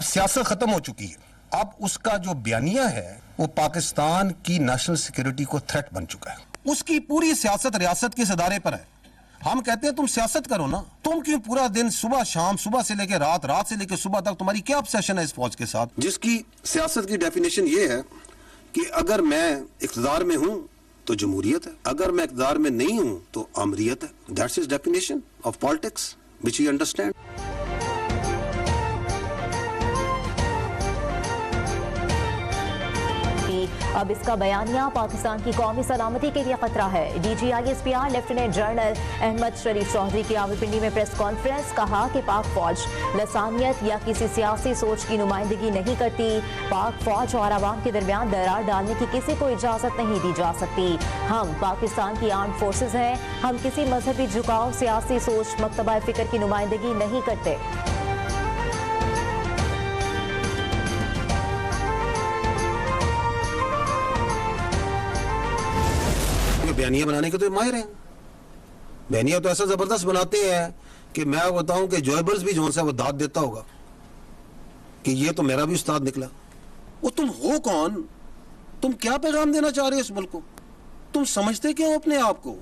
सियासत खत्म हो चुकी है। अब उसका जो बयानिया है वो पाकिस्तान की नेशनल सिक्योरिटी को थ्रेट बन चुका है। उसकी पूरी सियासत रियासत के इस अदारे पर है। हम कहते हैं तुम सियासत करो ना, तुम क्यों पूरा दिन सुबह शाम, सुबह से लेकर रात, रात से लेकर सुबह तक तुम्हारी क्या ऑब्सेशन है इस फौज के साथ, जिसकी सियासत की डेफिनेशन ये है कि अगर मैं इख्तिदार में हूं तो जमहूरियत है, अगर मैं इख्तिदार में नहीं हूं तो आमरियत है। That's his definition of politics which he understand. अब इसका बयानिया पाकिस्तान की कौमी सलामती के लिए खतरा है। DGISPR लेफ्टिनेंट जनरल अहमद शरीफ चौधरी की रावलपिंडी में प्रेस कॉन्फ्रेंस, कहा कि पाक फौज लसानियत या किसी सियासी सोच की नुमाइंदगी नहीं करती। पाक फौज और आवाम के दरमियान दरार डालने की किसी को इजाजत नहीं दी जा सकती। हम पाकिस्तान की आर्म्ड फोर्सेज हैं, हम किसी मजहबी झुकाव, सियासी सोच, मकतबा फिक्र की नुमाइंदगी नहीं करते। बयानिया बनाने के तो माहिर हैं। बयानिया तो ऐसा जबरदस्त बनाते हैं कि मैं बताऊं कि जॉयबर्स भी जो है वो दाद देता होगा कि ये तो मेरा भी उस्ताद निकला। वो तुम हो कौन? तुम क्या पैगाम देना चाह रहे हो इस मुल्क को? तुम समझते क्यों अपने आप को?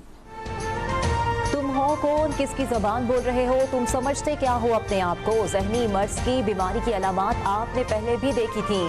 तुम हो कौन? किसकी जबान बोल रहे हो? तुम समझते क्या हो अपने आप को? जहनी मर्ज की बीमारी की अलामात आपने पहले भी देखी थी।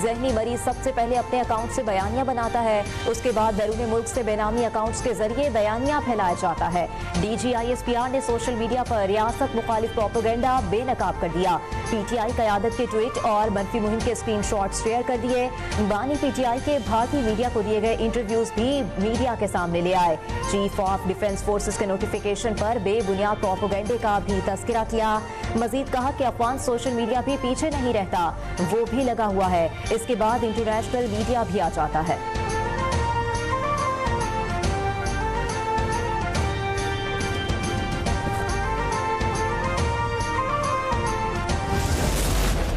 जहनी मरीज सबसे पहले अपने अकाउंट से बयानिया बनाता है, उसके बाद बैरून मुल्क से बेनामी अकाउंट्स के जरिए बयानिया फैलाया जाता है। DGISPR ने सोशल मीडिया पर रियासत मुखालिफ प्रोपेगेंडा बेनकाब कर दिया। PTI क़यादत के ट्वीट और मनफी मुहिम के स्क्रीनशॉट शेयर कर दिए। बानी PTI के भारतीय मीडिया को दिए गए इंटरव्यूज भी मीडिया के सामने ले आए। चीफ ऑफ डिफेंस फोर्सेस के नोटिफिकेशन पर बेबुनियाद प्रोपेगेंडे का भी तस्करा किया। मजीद कहा कि अफवान सोशल मीडिया भी पीछे नहीं रहता, वो भी लगा हुआ है। इसके बाद इंटरनेशनल मीडिया भी आ जाता है।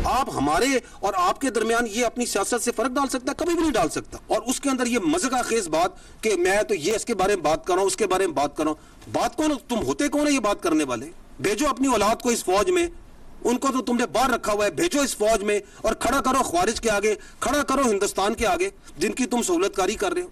आप हमारे और आपके दरमियान ये अपनी सियासत से फर्क डाल सकता है? कभी भी नहीं डाल सकता। और उसके अंदर ये मज़े खेज बात कि मैं तो ये इसके बारे में बात कर रहा हूं, उसके बारे में बात कर रहा हूं। बात कौन? तुम होते कौन है ये बात करने वाले? भेजो अपनी औलाद को इस फौज में, उनको तो तुमने बाहर रखा हुआ है, भेजो इस फौज में और खड़ा करो ख्वारिज के आगे, खड़ा करो हिंदुस्तान के आगे जिनकी तुम सहूलतकारी कर रहे हो।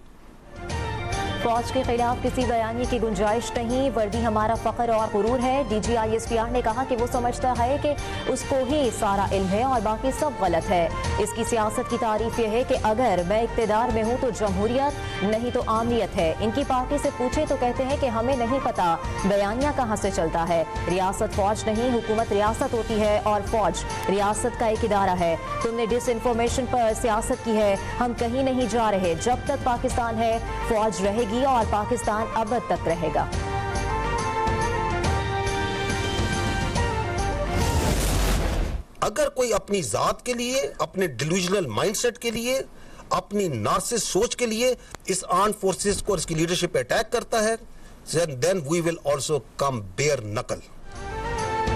फौज के खिलाफ किसी बयानी की गुंजाइश नहीं, वर्दी हमारा फख्र और गुरूर है। DGISPR ने कहा कि वो समझता है कि उसको ही सारा इल्म है और बाकी सब गलत है। इसकी सियासत की तारीफ यह है कि अगर मैं इक्तदार में हूँ तो जमहूरियत, नहीं तो आमनियत है। इनकी पार्टी से पूछे तो कहते हैं कि हमें नहीं पता बयानिया कहाँ से चलता है। रियासत फौज नहीं, हुकूमत रियासत होती है और फौज रियासत का एक इदारा है। तुमने डिस इन्फॉर्मेशन पर सियासत की है, हम कहीं नहीं जा रहे। जब तक पाकिस्तान है फौज रहेगी और पाकिस्तान अबद तक रहेगा। अगर कोई अपनी जात के लिए, अपने डिल्यूजनल माइंडसेट के लिए, अपनी नार्सिस सोच के लिए इस आर्म फोर्सेस को, इसकी लीडरशिप पे अटैक करता है, then we will also come bare knuckle।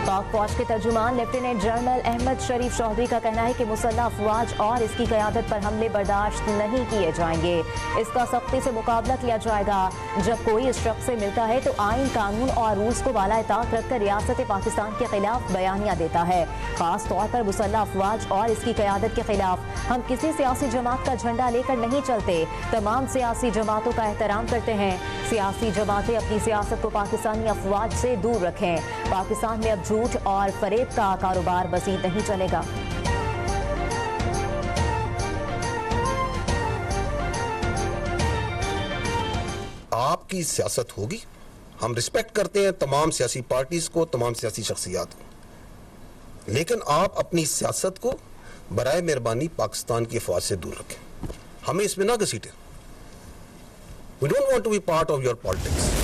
पाक फौज के तर्जुमान लेफ्टिनेंट जनरल अहमद शरीफ चौधरी का कहना है कि मुसल्लह अफवाज और इसकी क़यादत पर हमले बर्दाश्त नहीं किए जाएंगे। इसका सख्ती से मुकाबला किया जाएगा। जब कोई इस शख्स से मिलता है तो आइन, कानून और रूल्स को बाला ताक रखकर रियासत पाकिस्तान के खिलाफ बयानिया देता है। खास तौर पर मुसल्लह अफवाज और इसकी क़यादत के खिलाफ हम किसी सियासी जमात का झंडा लेकर नहीं चलते, तमाम सियासी जमातों का एहतराम करते हैं। सियासी जमातें अपनी सियासत को पाकिस्तानी अफवाज से दूर रखें। पाकिस्तान में अब झूठ और फरेब का कारोबार मज़ीद नहीं चलेगा। आपकी सियासत होगी, हम रिस्पेक्ट करते हैं तमाम सियासी पार्टीज को, तमाम सियासी शख्सियात को, लेकिन आप अपनी सियासत को बराए मेहरबानी पाकिस्तान की फौज से दूर रखें। हमें इसमें ना घसीटें। We don't want to be part of your politics।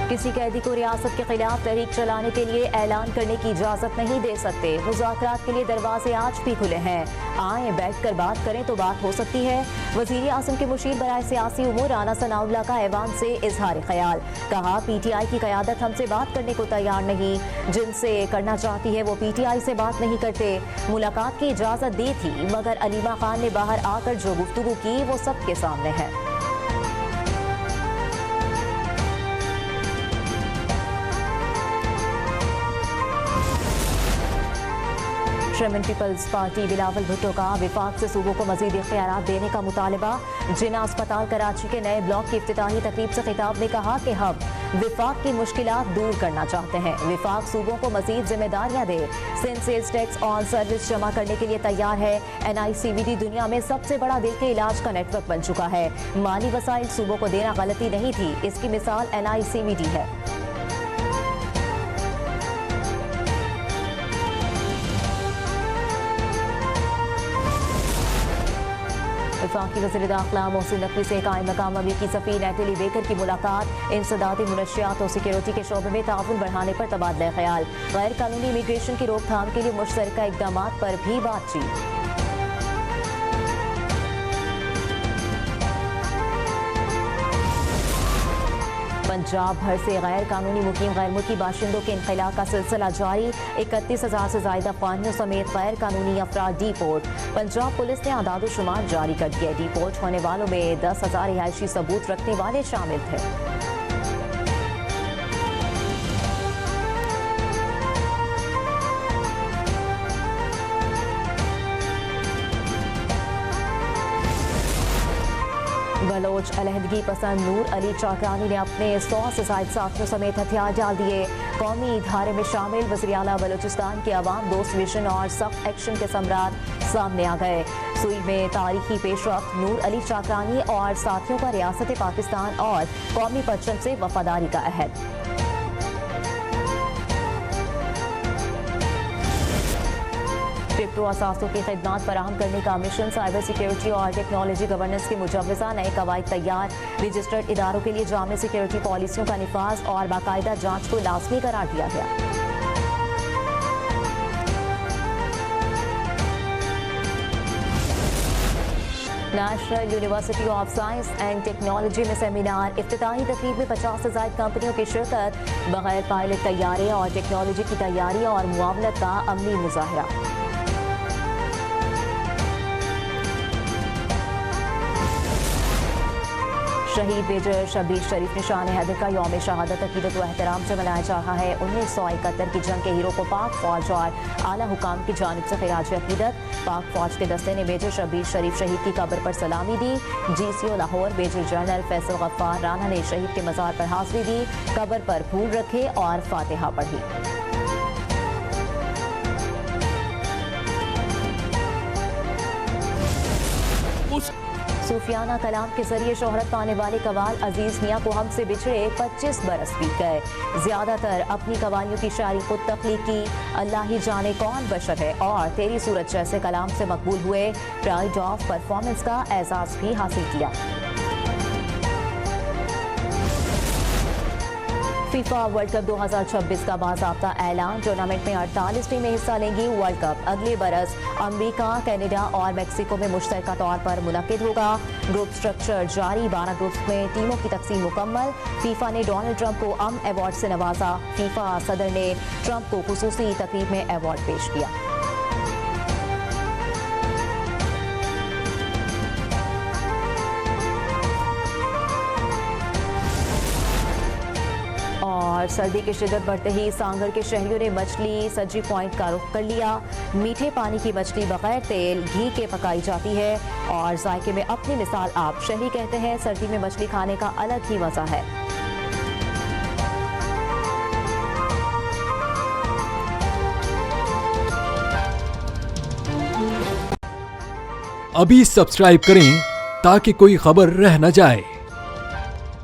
किसी कैदी को रियासत के खिलाफ तहरीक चलाने के लिए ऐलान करने की इजाजत नहीं दे सकते। मुज़ाकरात के लिए दरवाजे आज भी खुले हैं। आए, बैठ कर बात करें तो बात हो सकती है। वज़ीर आज़म के मुशीर बराए सियासी उमूर राना सनाउल्लाह का ऐवान से इजहार ख्याल। कहा PTI की क़यादत हमसे बात करने को तैयार नहीं, जिनसे करना चाहती है वो PTI से बात नहीं करते। मुलाकात की इजाज़त दी थी मगर अलीमा खान ने बाहर आकर जो गुफ्तगू की वो सबके सामने है। Chairman Peoples Party Bilawal Bhutto का विफाक से सूबों को मजीद इख्तियारात देने का मुतालबा। जिन्ना अस्पताल कराची के नए ब्लॉक की इफ्तिताही तकरीब से खिताब में कहा कि हम विफाक की मुश्किलात दूर करना चाहते हैं। विफाक सूबों को मजीद जिम्मेदारियां दे, Sindh sales tax on service जमा करने के लिए तैयार है। NICVD दुनिया में सबसे बड़ा दिल के इलाज का नेटवर्क बन चुका है। माली वसाइल सूबों को देना गलती नहीं थी, इसकी मिसाल NICVD है। वफाकी वज़ीर दाखिला मोहसिन नकवी से कायम मकाम अमरीकी सफ़ीर नेटली बेकर की मुलाकात। इंसदादी मुनशियात और सिक्योरिटी के शोबे में ताउन बढ़ाने पर तबादला ख्याल। गैर कानूनी इमिग्रेशन की रोकथाम के लिए मुश्तरका इक़दामात पर भी बातचीत। पंजाब भर से गैर कानूनी मुकीम गैर मुल्की बाशिंदों के इनखला का सिलसिला जारी। 31,000 से ज्यादा अफगानियों समेत गैर कानूनी अफराद डिपोर्ट। पंजाब पुलिस ने आदाद-ओ-शुमार जारी कर दिया। डिपोर्ट होने वालों में 10,000 रिहायशी सबूत रखने वाले शामिल थे। बलोच अलहदगी पसंद नूर अली चाकरानी ने अपने 100 से ज्यादा साथियों समेत हथियार डाल दिए। कौमी धारे में शामिल वज़ीर आला बलोचिस्तान के अवाम दोस्त विजन और सख्त एक्शन के सम्राट सामने आ गए। सुई में तारीखी पेशरफ्त नूर अली चाकरानी और साथियों का रियासत पाकिस्तान और कौमी परचम से वफादारी का अहद। क्रिप्टो असासों की खिदमात फराहम करने का मिशन। साइबर सिक्योरिटी और टेक्नोलॉजी गवर्नेंस की मुजव्वज़ा नए कवायद तैयार। रजिस्टर्ड इदारों के लिए जामे सिक्योरिटी पॉलिसियों का निफाज और बाकायदा जांच को लाजमी करार दिया गया। National university of science and technology में सेमिनार। इफ्तिताही तकरीब में 50 से ज्यादा कंपनियों की शिरकत। बगैर पायलट तैयारे और टेक्नोलॉजी की तैयारी और मुआवनत का अमली मुजाहरा। शहीद मेजर शब्बीर शरीफ निशान हैदर का यौम शहादत अकीदत व एहतराम से मनाया जा रहा है। 1971 की जंग के हीरो को पाक फौज और आला हुकाम की जानिब से खिराज अकीदत। पाक फौज के दस्ते ने मेजर शब्बीर शरीफ शहीद की कब्र पर सलामी दी। GCO Lahore major general Faisal Ghaffar Rana ने शहीद के मज़ार पर हाज़िरी दी, कब्र पर फूल रखे और फातिहा पढ़ी। सूफियाना कलाम के जरिए शोहरत पाने वाले कवाल अजीज मियाँ को हमसे बिछड़े 25 बरस बीत गए। ज्यादातर अपनी कवालियों की शायरी खुद तख्लीक की। अल्लाह ही जाने कौन बशर है और तेरी सूरत जैसे कलाम से मकबूल हुए। प्राइड ऑफ परफॉर्मेंस का एजाज भी हासिल किया। फीफा वर्ल्ड कप 2026 का बाज़ाब्ता ऐलान। टूर्नामेंट में 48 टीमें हिस्सा लेंगी। वर्ल्ड कप अगले बरस अमेरिका, कनाडा और मेक्सिको में मुश्तरका तौर पर मुनक्किद होगा। ग्रुप स्ट्रक्चर जारी। 12 ग्रुप्स में टीमों की तकसीम मुकम्मल। फीफा ने डोनाल्ड ट्रंप को अवार्ड से नवाजा। फीफा सदर ने ट्रंप को खुसूसी तकरीब में अवार्ड पेश किया। और सर्दी की शिद्दत बढ़ते ही सांगड़ के शहरियों ने मछली सज्जी पॉइंट का रुख कर लिया। मीठे पानी की मछली बगैर तेल घी के पकाई जाती है और जायके में अपनी मिसाल आप। शहरी कहते हैं सर्दी में मछली खाने का अलग ही मजा है। अभी सब्सक्राइब करें ताकि कोई खबर रह न जाए।